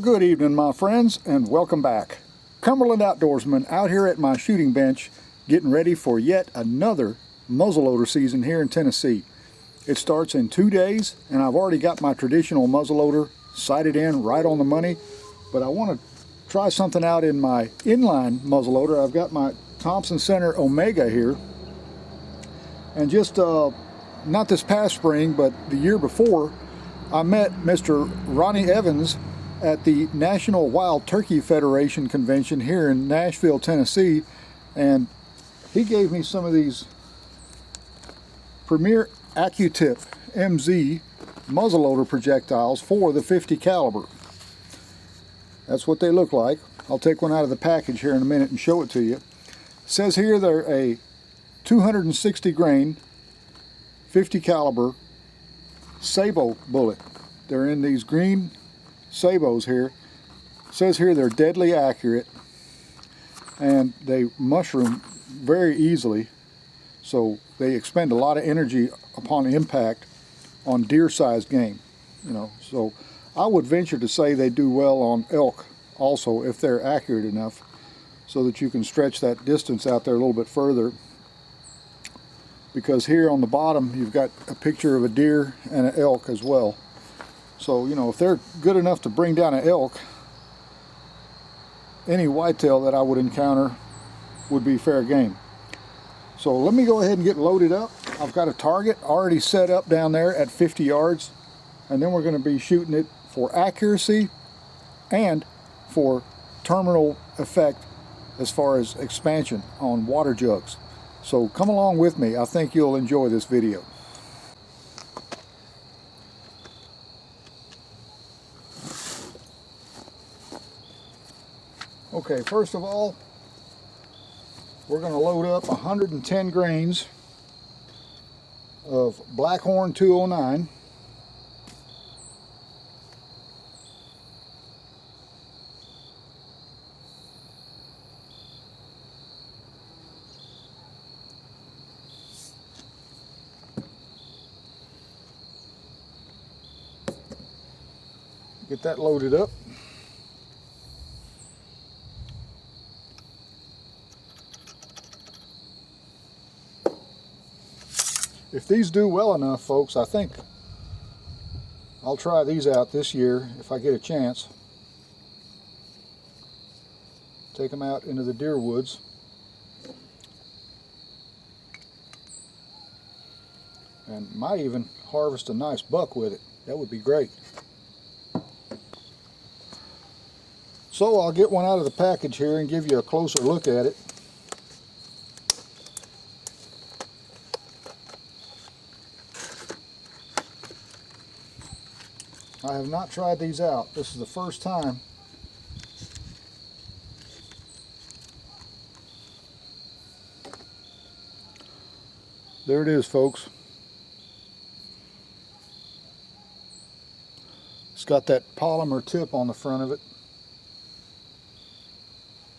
good evening, my friends, and welcome back. Cumberland Outdoorsman out here at my shooting bench getting ready for yet another muzzleloader season here in Tennessee. It starts in 2 days, and I've already got my traditional muzzleloader sighted in right on the money, but I want to try something out in my inline muzzleloader. I've got my Thompson Center Omega here, and just not this past spring, but the year before, I met Mr. Ronnie Evans at the National Wild Turkey Federation convention here in Nashville, Tennessee, and he gave me some of these Premier Accutip MZ muzzleloader projectiles for the .50 caliber. That's what they look like. I'll take one out of the package here in a minute and show it to you. It says here they're a 260 grain .50 caliber sabot bullet. They're in these green sabots here. It says here they're deadly accurate, and they mushroom very easily, so they expend a lot of energy upon impact on deer-sized game. So I would venture to say they do well on elk also, if they're accurate enough so that you can stretch that distance out there a little bit further, because here on the bottom you've got a picture of a deer and an elk as well. So if they're good enough to bring down an elk, any whitetail that I would encounter would be fair game. So let me go ahead and get loaded up. I've got a target already set up down there at 50 yards, and then we're going to be shooting it for accuracy and for terminal effect as far as expansion on water jugs. So come along with me. I think you'll enjoy this video. Okay, first of all, we're going to load up 110 grains of Blackhorn 209. Get that loaded up. If these do well enough, folks, I think I'll try these out this year if I get a chance. Take them out into the deer woods. And might even harvest a nice buck with it. That would be great. So I'll get one out of the package here and give you a closer look at it. I have not tried these out. This is the first time. There it is, folks. It's got that polymer tip on the front of it.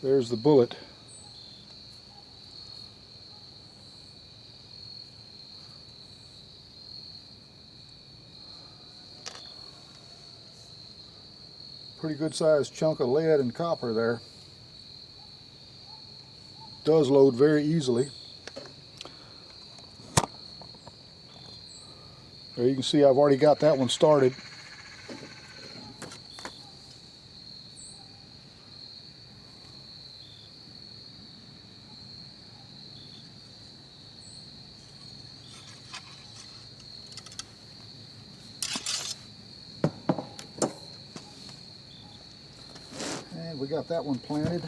There's the bullet. Pretty good sized chunk of lead and copper there. Does load very easily. There you can see I've already got that one started. And we got that one planted.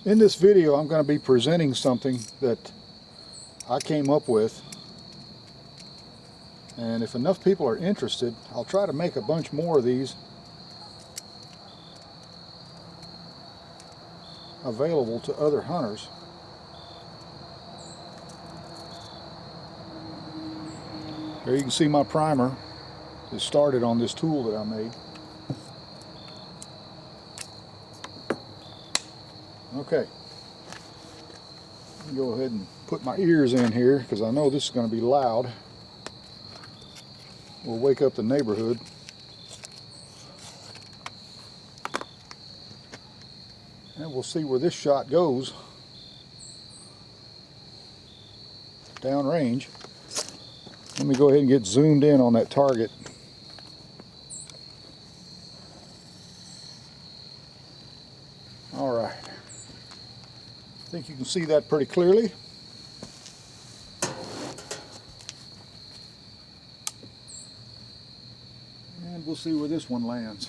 In this video, I'm going to be presenting something that I came up with, and if enough people are interested, I'll try to make a bunch more of these available to other hunters. There you can see my primer is started on this tool that I made. Okay, go ahead and Put my ears in here because I know this is going to be loud. We'll wake up the neighborhood. And we'll see where this shot goes downrange. Let me go ahead and get zoomed in on that target. All right. I think you can see that pretty clearly. And we'll see where this one lands.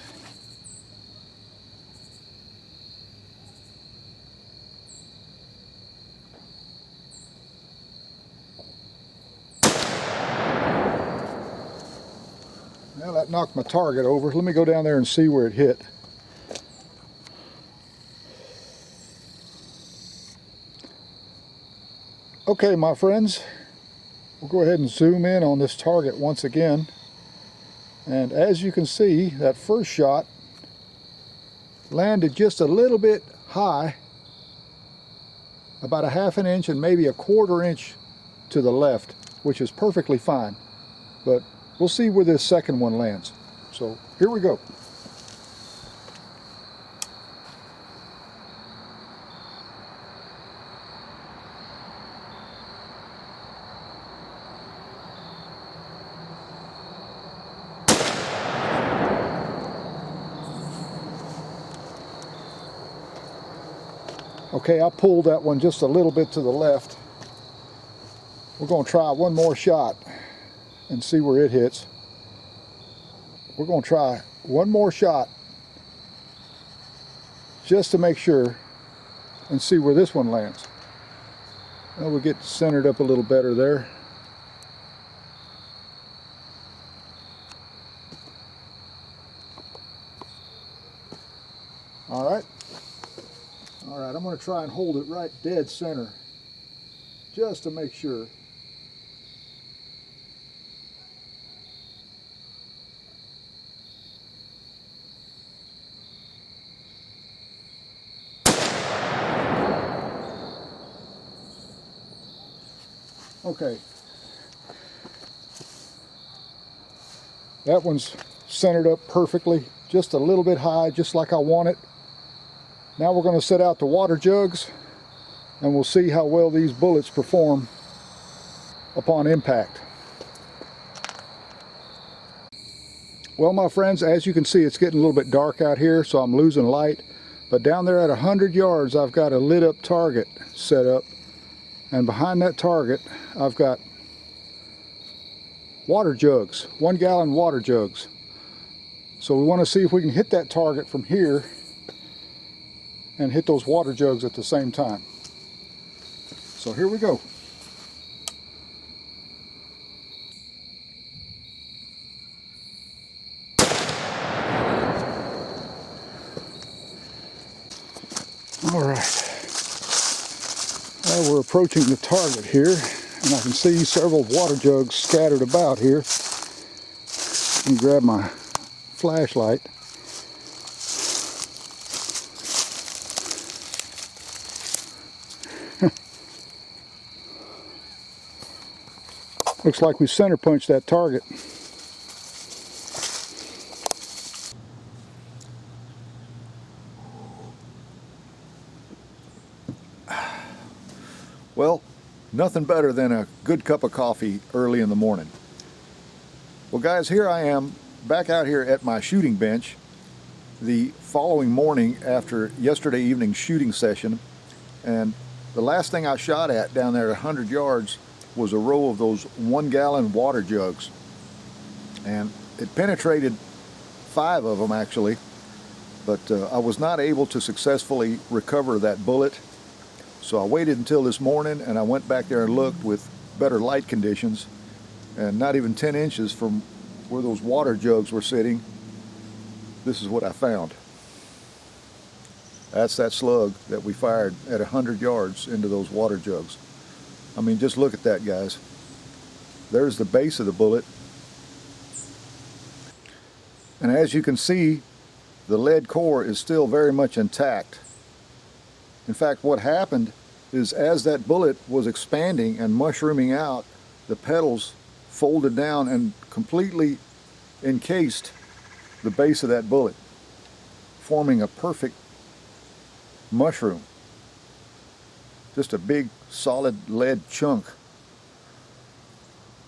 Well, that knocked my target over. Let me go down there and see where it hit. Okay, my friends, we'll go ahead and zoom in on this target once again. And as you can see, that first shot landed just a little bit high, about a ½ inch and maybe a ¼ inch to the left, which is perfectly fine. But we'll see where this second one lands. So here we go. Okay, I pulled that one just a little bit to the left. We're going to try one more shot and see where it hits. We're going to try one more shot just to make sure and see where this one lands. Well, we'll get centered up a little better there. All right. All right, I'm going to try and hold it right dead center just to make sure. Okay. That one's centered up perfectly, just a little bit high, just like I want it. Now we're going to set out the water jugs and we'll see how well these bullets perform upon impact. Well, my friends, as you can see, it's getting a little bit dark out here, so I'm losing light. But down there at 100 yards, I've got a lit up target set up. And behind that target, I've got water jugs, 1 gallon water jugs. So we want to see if we can hit that target from here and hit those water jugs at the same time. So here we go. All right. Well, we're approaching the target here, and I can see several water jugs scattered about here. Let me grab my flashlight. Looks like we center punched that target. Well, nothing better than a good cup of coffee early in the morning. Well, guys, here I am back out here at my shooting bench the following morning after yesterday evening's shooting session, and the last thing I shot at down there at 100 yards was a row of those 1 gallon water jugs, and it penetrated 5 of them actually, but I was not able to successfully recover that bullet. So I waited until this morning and I went back there and looked with better light conditions, and not even 10 inches from where those water jugs were sitting, this is what I found. That's that slug that we fired at 100 yards into those water jugs. I mean, just look at that, guys. There's the base of the bullet. And as you can see, the lead core is still very much intact. In fact, what happened is as that bullet was expanding and mushrooming out, the petals folded down and completely encased the base of that bullet, forming a perfect mushroom. Just a big solid lead chunk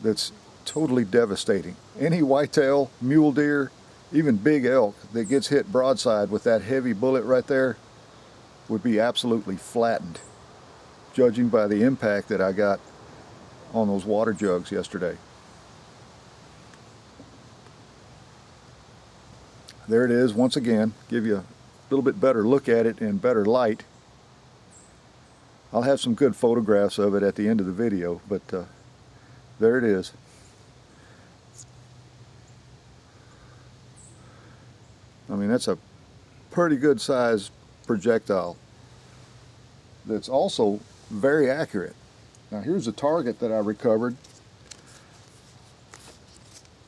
that's totally devastating. Any whitetail, mule deer, even big elk that gets hit broadside with that heavy bullet right there would be absolutely flattened, judging by the impact that I got on those water jugs yesterday. There it is once again. Give you a little bit better look at it in better light. I'll have some good photographs of it at the end of the video, but there it is. I mean, that's a pretty good sized projectile that's also very accurate. Now here's a target that I recovered.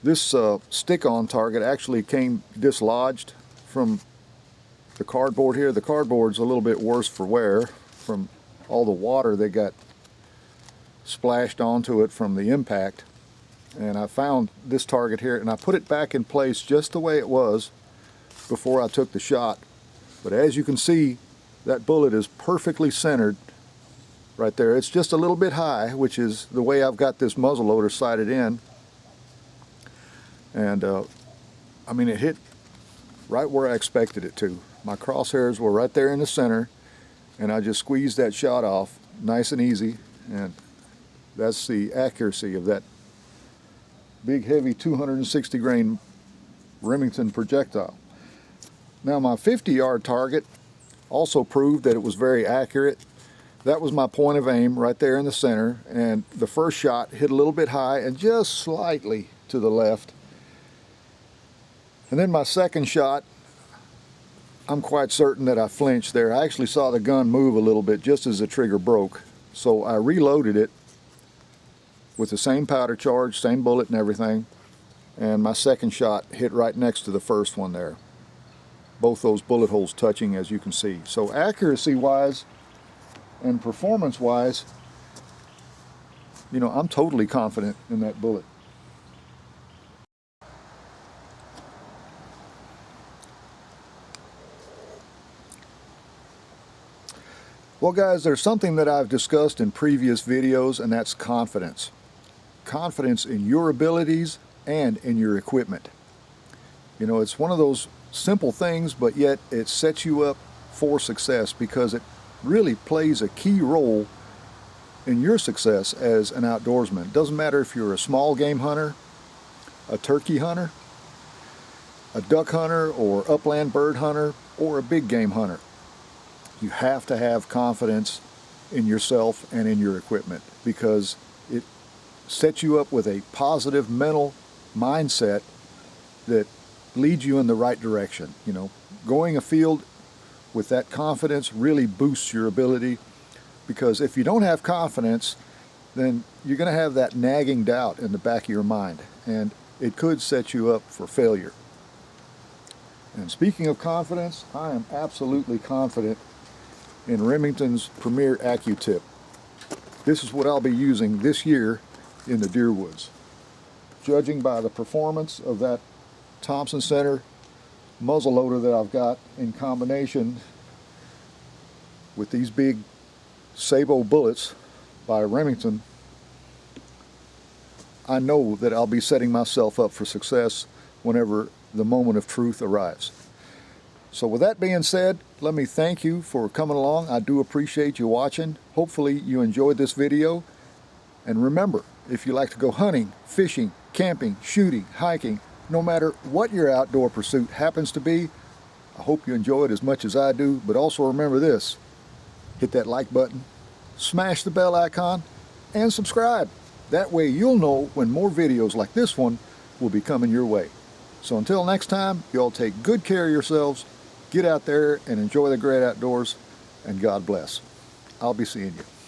This stick-on target actually came dislodged from the cardboard here. The cardboard's a little bit worse for wear from all the water that got splashed onto it from the impact. And I found this target here and I put it back in place just the way it was before I took the shot. But as you can see, that bullet is perfectly centered right there. It's just a little bit high, which is the way I've got this muzzle loader sighted in. And I mean, it hit right where I expected it to. My crosshairs were right there in the center, and I just squeezed that shot off nice and easy. And that's the accuracy of that big heavy 260 grain Remington projectile. Now my 50-yard target also proved that it was very accurate. That was my point of aim right there in the center, and the first shot hit a little bit high and just slightly to the left. And then my second shot, I'm quite certain that I flinched there. I actually saw the gun move a little bit just as the trigger broke. So I reloaded it with the same powder charge, same bullet and everything. And my second shot hit right next to the first one there. Both those bullet holes touching, as you can see. So accuracy-wise and performance-wise, you know, I'm totally confident in that bullet. Well guys, there's something that I've discussed in previous videos, and that's confidence. Confidence in your abilities and in your equipment. You know, it's one of those simple things, but yet it sets you up for success because it really plays a key role in your success as an outdoorsman. It doesn't matter if you're a small game hunter, a turkey hunter, a duck hunter, or upland bird hunter, or a big game hunter. You have to have confidence in yourself and in your equipment because it sets you up with a positive mental mindset that leads you in the right direction. You know, going afield with that confidence really boosts your ability, because if you don't have confidence, then you're going to have that nagging doubt in the back of your mind, and it could set you up for failure. And speaking of confidence, I am absolutely confident in Remington's Premier Accutip. This is what I'll be using this year in the deer woods. Judging by the performance of that Thompson Center muzzle loader that I've got in combination with these big Sabo bullets by Remington, I know that I'll be setting myself up for success whenever the moment of truth arrives. So with that being said, let me thank you for coming along. I do appreciate you watching. Hopefully you enjoyed this video. And remember, if you like to go hunting, fishing, camping, shooting, hiking, no matter what your outdoor pursuit happens to be, I hope you enjoy it as much as I do. But also remember this, hit that like button, smash the bell icon, and subscribe. That way you'll know when more videos like this one will be coming your way. So until next time, you all take good care of yourselves. Get out there and enjoy the great outdoors, and God bless. I'll be seeing you.